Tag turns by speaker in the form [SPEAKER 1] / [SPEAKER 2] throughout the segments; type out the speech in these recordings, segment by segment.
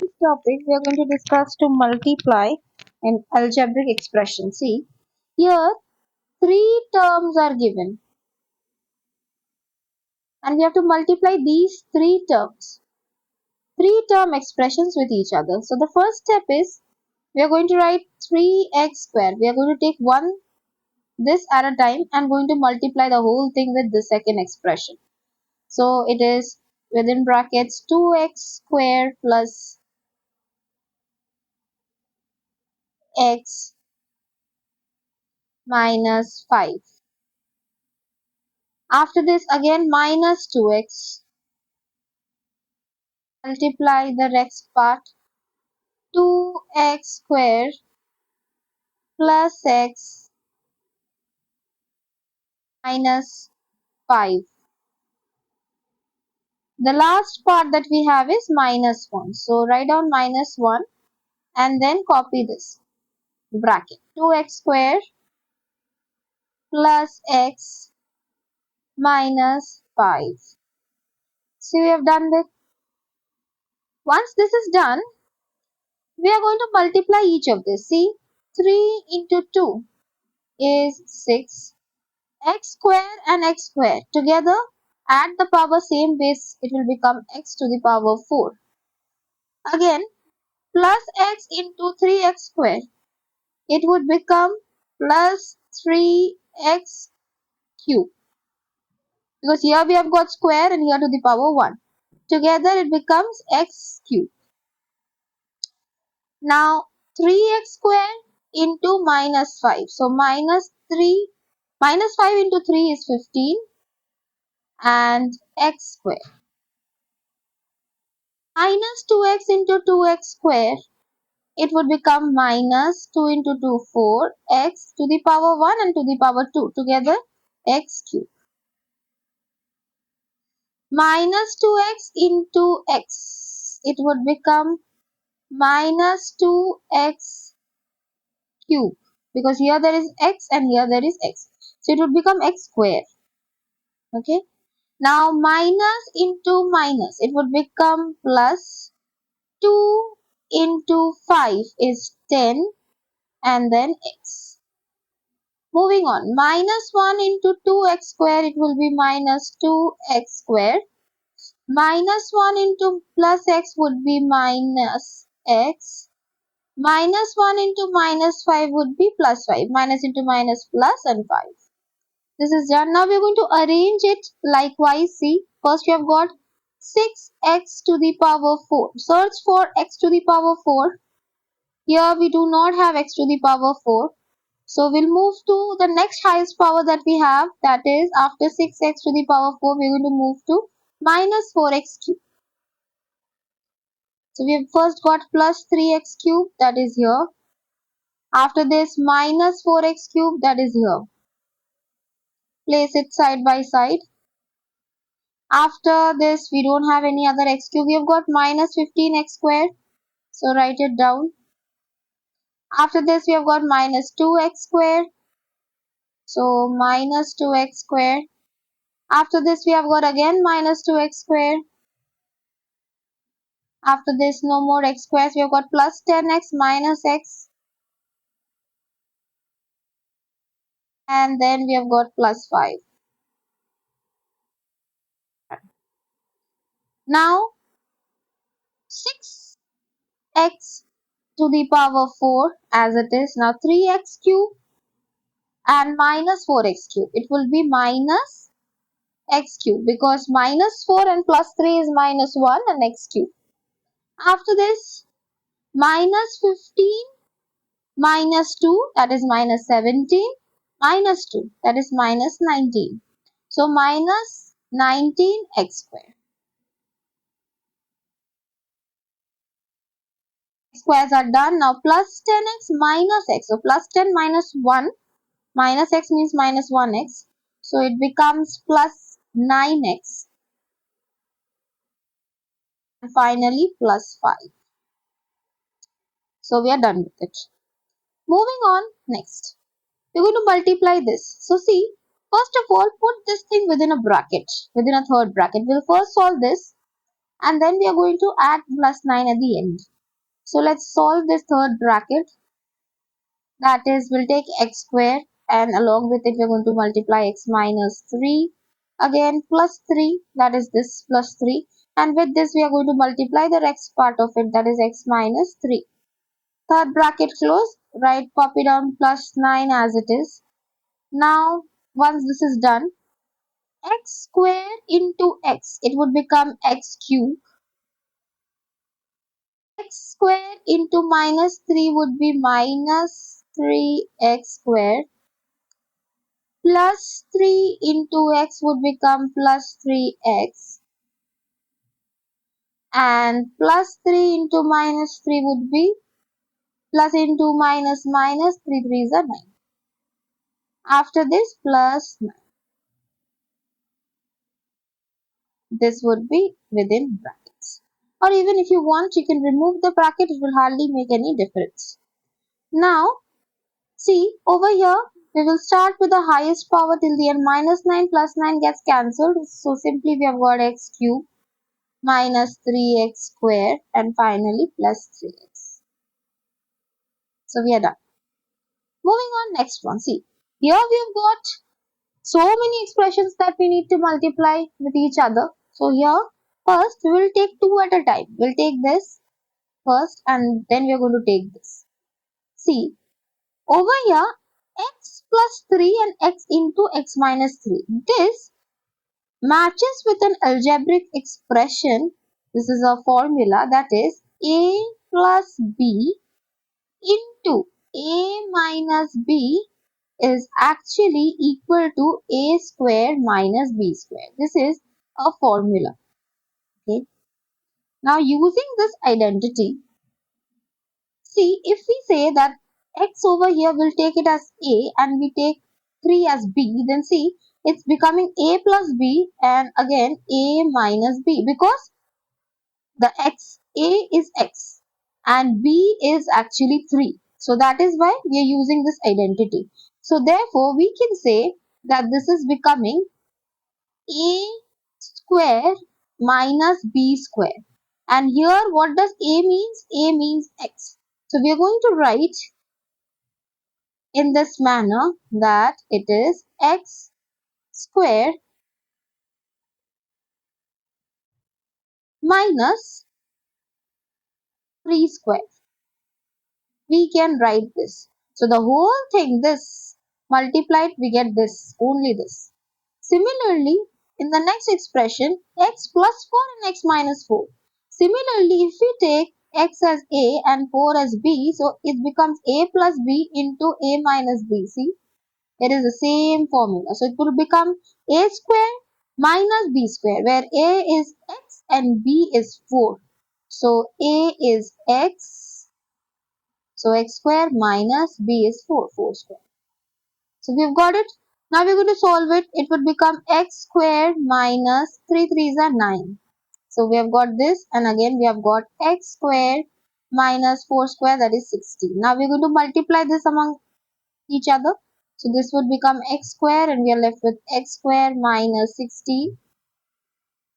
[SPEAKER 1] This topic we are going to discuss to multiply an algebraic expression. See, here three terms are given and we have to multiply these three term expressions with each other. So the first step is we are going to write 3x square. We are going to take one this at a time and going to multiply the whole thing with the second expression. So it is within brackets 2x square plus x minus 5. After this again minus 2x, multiply the next part 2x square plus x minus 5. The last part that we have is minus 1. So write down minus 1 and then copy this bracket 2x square plus x minus 5. So we have done this. Once this is done, we are going to multiply each of this. See, 3 into 2 is 6. X square and x square together add the power same base, it will become x to the power 4. Again plus x into 3x square, it would become plus 3x cube, because here we have got square and here to the power 1. Together it becomes x cube. Now 3x square into minus 5. So minus 5 into 3 is 15 and x square. Minus 2x into 2x square, it would become minus 2 into 2, 4, x to the power 1 and to the power 2, together x cube. Minus 2x into x, it would become minus 2x cube, because here there is x and here there is x. So it would become x square. Okay. Now minus into minus, it would become plus 2 into 5 is 10 and then x. Moving on, minus 1 into 2x square, it will be minus 2x square. Minus 1 into plus x would be minus x. Minus 1 into minus 5 would be plus 5. Minus into minus plus and 5. This is done. Now we are going to arrange it likewise. See, first we have got 6x to the power 4. Search for x to the power 4. Here we do not have x to the power 4. So we'll move to the next highest power that we have, that is after 6x to the power 4, we're going to move to minus 4x cube. So we have first got plus 3x cube, that is here. After this minus 4x cube, that is here. Place it side by side. After this we don't have any other x cube. We have got minus 15x square. So write it down. After this we have got minus 2x square. So minus 2x square. After this we have got again minus 2x square. After this no more x squares. We have got plus 10x minus x. And then we have got plus 5. Now 6x to the power 4 as it is. Now 3x cube and minus 4x cube. It will be minus x cube, because minus 4 and plus 3 is minus 1 and x cube. After this minus 15 minus 2, that is minus 17, minus 2, that is minus 19. So minus 19x square. Squares are done. Now plus 10x minus x. So plus 10 minus 1, minus x means minus 1x. So it becomes plus 9x. And finally plus 5. So we are done with it. Moving on, next. We're going to multiply this. So see, first of all, put this thing within a bracket, within a third bracket. We'll first solve this. and then we are going to add plus 9 at the end. So let's solve this third bracket. That is, we'll take x square and along with it we're going to multiply x minus 3. Again plus 3, that is this plus 3. And with this we are going to multiply the x part of it, that is x minus 3. Third bracket close, right, copy down plus 9 as it is. Now once this is done, x square into x, it would become x cube. X square into minus 3 would be minus 3x square. Plus 3 into x would become plus 3x. And plus 3 into minus 3 would be plus into minus minus 3 3s are 9. After this plus 9. This would be within brackets. Or even if you want, you can remove the bracket, it will hardly make any difference. Now, see over here, we will start with the highest power till the end. Minus 9 plus 9 gets cancelled. So simply we have got x cube minus 3x square and finally plus 3x. So we are done. Moving on, next one. See, here we have got so many expressions that we need to multiply with each other. So here, first we will take two at a time. We'll take this first and then we are going to take this. See, over here, x plus 3 and x into x minus 3. This matches with an algebraic expression. This is a formula, that is a plus b into a minus b is actually equal to a square minus b square. This is a formula. Okay. Now using this identity, see, if we say that x over here, we'll take it as a and we take 3 as b, then see, it's becoming a plus b and again a minus b, because the a is x and b is actually 3. So that is why we are using this identity. So therefore, we can say that this is becoming a square minus b square. And here what does a means? A means x. So we are going to write in this manner that it is x square minus 3 square. We can write this. So the whole thing, this multiplied, we get this, only this. Similarly, in the next expression, x plus 4 and x minus 4. Similarly, if we take x as a and 4 as b, so it becomes a plus b into a minus b. See, it is the same formula. So it will become a square minus b square, where a is x and b is 4. So a is x. So x square minus b is 4 square. So we've got it. Now we're going to solve it. It would become x square minus 3 3s are 9. So we have got this, and again we have got x square minus 4 square, that is 60. Now we're going to multiply this among each other. So this would become x square and we are left with x square minus 60.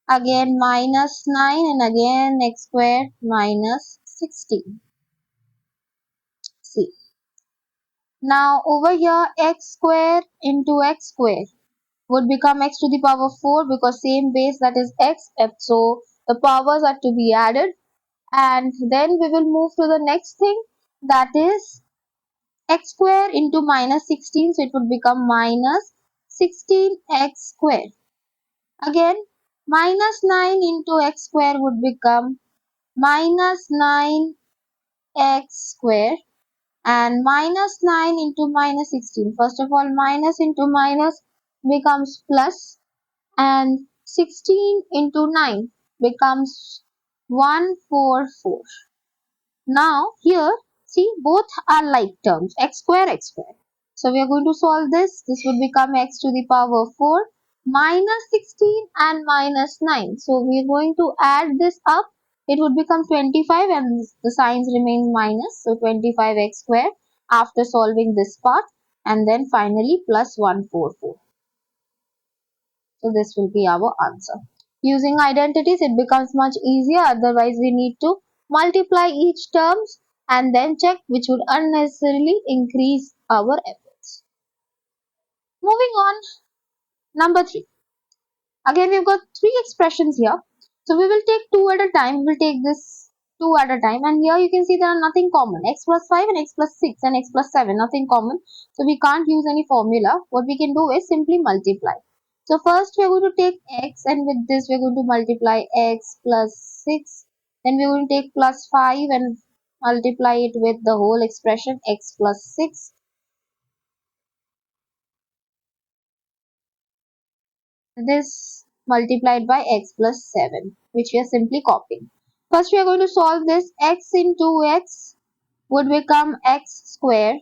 [SPEAKER 1] Again minus 9 and again x square minus 60. See. Now over here x square into x square would become x to the power 4, because same base, that is x, so the powers are to be added. And then we will move to the next thing, that is x square into minus 16, so it would become minus 16x square. Again minus 9 into x square would become minus 9x square. And minus 9 into minus 16. First of all, minus into minus becomes plus, and 16 into 9 becomes 144. Now here, see, both are like terms, x square, x square. So we are going to solve this. This would become x to the power 4 minus 16 and minus 9. So we are going to add this up. It would become 25 and the signs remain minus. So 25x square after solving this part, and then finally plus 144. So this will be our answer. Using identities, it becomes much easier. Otherwise, we need to multiply each terms and then check, which would unnecessarily increase our efforts. Moving on, number 3. Again, we've got 3 expressions here. So we will take 2 at a time. We will take this 2 at a time. And here you can see there are nothing common. X plus 5 and X plus 6 and X plus 7. Nothing common. So we can't use any formula. What we can do is simply multiply. So first we are going to take X, and with this we are going to multiply X plus 6. Then we are going to take plus 5 and multiply it with the whole expression X plus 6. This multiplied by x plus 7, which we are simply copying. First we are going to solve this. X into x would become x square.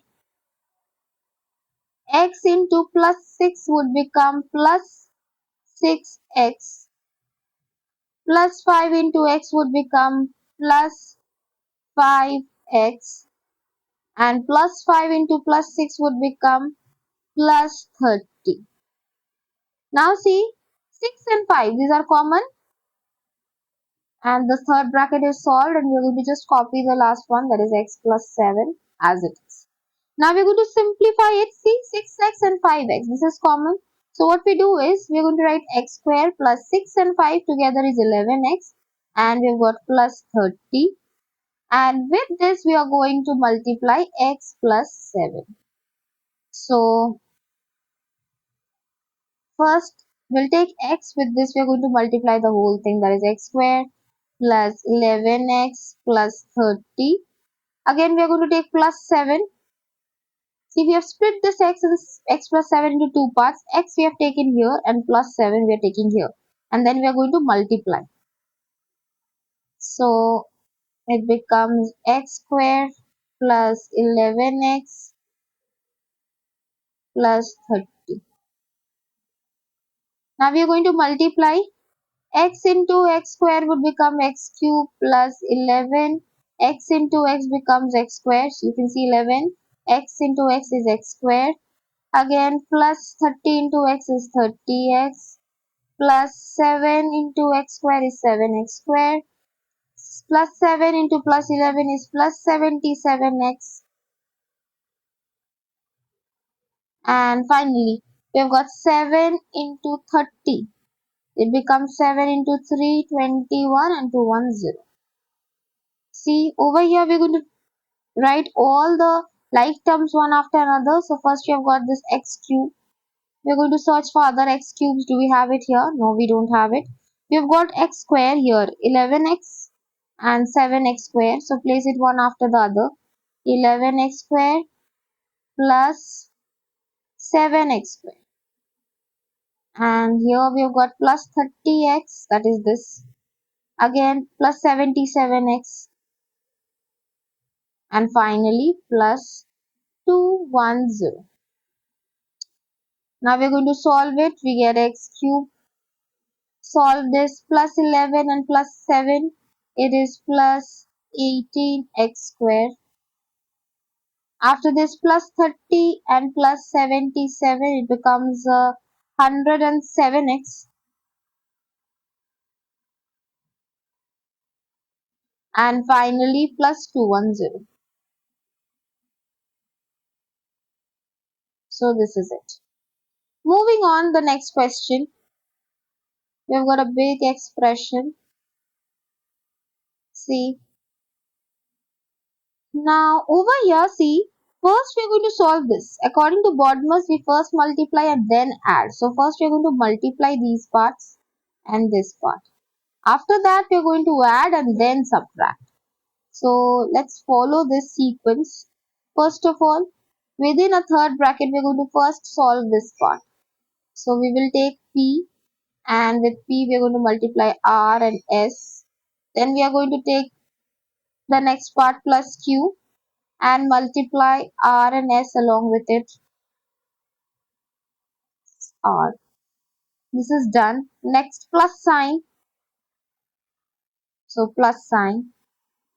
[SPEAKER 1] X into plus 6 would become plus 6x. Plus 5 into x would become plus 5x. And plus 5 into plus 6 would become plus 30. Now see, 6 and 5, these are common. And the third bracket is solved, and we're going to just copy the last one, that is x plus 7 as it is. Now we're going to simplify it. See, 6x and 5x, this is common. So what we do is we're going to write x square plus 6 and 5 together is 11x, and we've got plus 30. And with this we are going to multiply x plus 7. So first we'll take x. With this we are going to multiply the whole thing, that is x square plus 11x plus 30. Again we are going to take plus 7. See, we have split this x and x plus 7 into 2 parts. X we have taken here and plus 7 we are taking here. And then we are going to multiply. So it becomes x square plus 11x plus 30. Now we are going to multiply. X into x square would become x cube plus 11. X into x becomes x square. So you can see 11. X into x is x square. Again plus 30 into x is 30x. Plus 7 into x square is 7x square. Plus 7 into plus 11 is plus 77x. And finally, we have got 7 into 30. It becomes 7 into 3, 21 and 2 1 0. See, over here we are going to write all the like terms one after another. So first we have got this x cube. We are going to search for other x cubes. Do we have it here? No, we don't have it. We have got x square here, 11x and 7x square. So place it one after the other. 11x square plus 7x square. And here we have got plus 30x, that is this. Again plus 77x. And finally plus 210. Now we are going to solve it. We get x cube. Solve this. Plus 11 and plus 7. It is plus 18x square. After this plus 30 and plus 77, it becomes 107x. And finally plus 210. So this is it. Moving on, the next question. We've got a big expression. See. Now over here, see. First we are going to solve this. According to Bodmer's, we first multiply and then add. So first we are going to multiply these parts and this part. After that we are going to add and then subtract. So let's follow this sequence. First of all, within a third bracket we are going to first solve this part. So we will take P, and with P we are going to multiply R and S. Then we are going to take the next part plus Q and multiply R and S along with it. R. This is done. Next plus sign. So plus sign.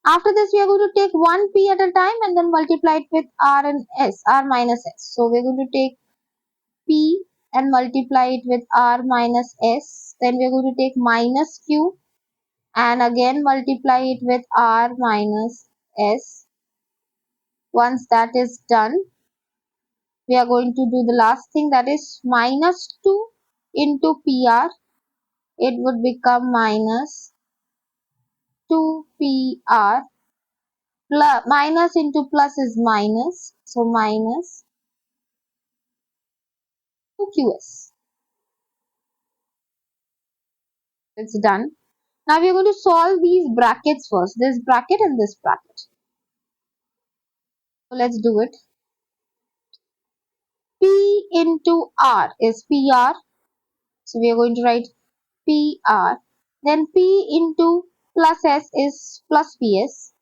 [SPEAKER 1] After this we are going to take one P at a time and then multiply it with R and S, R minus S. So we are going to take P and multiply it with r minus s. Then we are going to take minus q and again multiply it with r minus s. Once that is done, we are going to do the last thing, that is minus 2 into pr. It would become minus 2pr. Plus, minus into plus is minus, so minus 2qs. It's done. Now we are going to solve these brackets first, this bracket and this bracket. So let's do it. P into R is PR. So we are going to write PR. Then P into plus S is plus PS.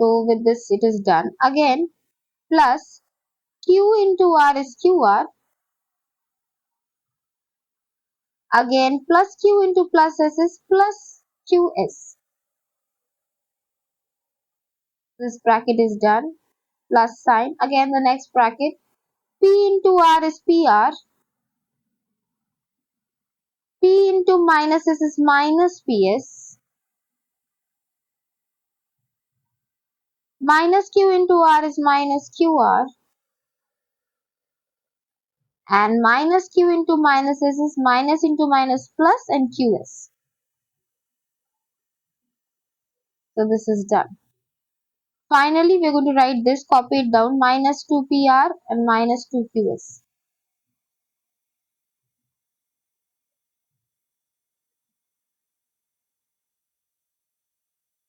[SPEAKER 1] So with this it is done. Again plus Q into R is QR. Again plus Q into plus S is plus QS. This bracket is done. Plus sign. Again the next bracket. P into R is PR. P into minus S is minus PS. Minus Q into R is minus QR. And minus Q into minus S is minus into minus plus and QS. So this is done. Finally, we are going to write this, copy it down, minus 2PR and minus 2QS.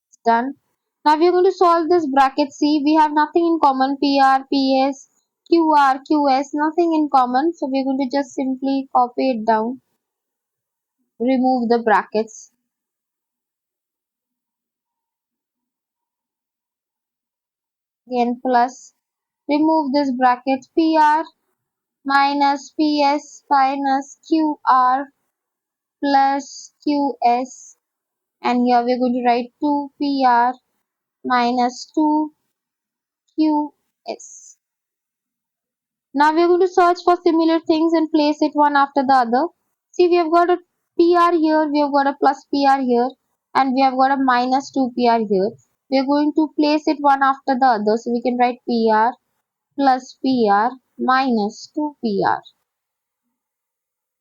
[SPEAKER 1] It's done. Now we are going to solve this bracket C. We have nothing in common, PR, PS, QR, QS, nothing in common. So we are going to just simply copy it down, remove the brackets. Again plus, remove this bracket, PR minus PS minus QR plus QS, and here we are going to write 2PR minus 2QS. Now we are going to search for similar things and place it one after the other. See, we have got a PR here, we have got a plus PR here, and we have got a minus 2PR here. We are going to place it one after the other, so we can write PR plus PR minus 2PR.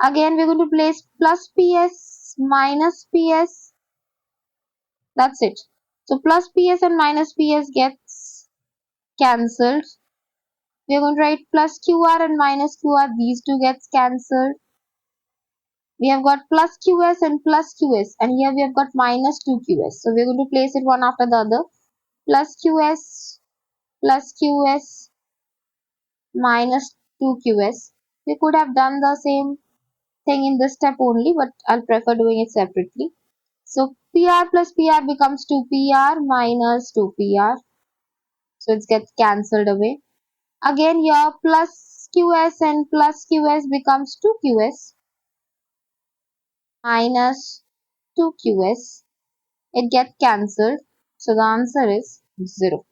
[SPEAKER 1] Again, we're going to place plus PS minus PS. That's it. So plus PS and minus PS gets cancelled. We're going to write plus QR and minus QR. These two gets cancelled. We have got plus QS and plus QS. And here we have got minus 2QS. So we're going to place it one after the other. Plus QS minus 2QS. We could have done the same thing in this step only, but I'll prefer doing it separately. So PR plus PR becomes 2PR minus 2PR. So it gets cancelled away. Again here plus QS and plus QS becomes 2QS minus 2QS. It gets cancelled. So the answer is 0.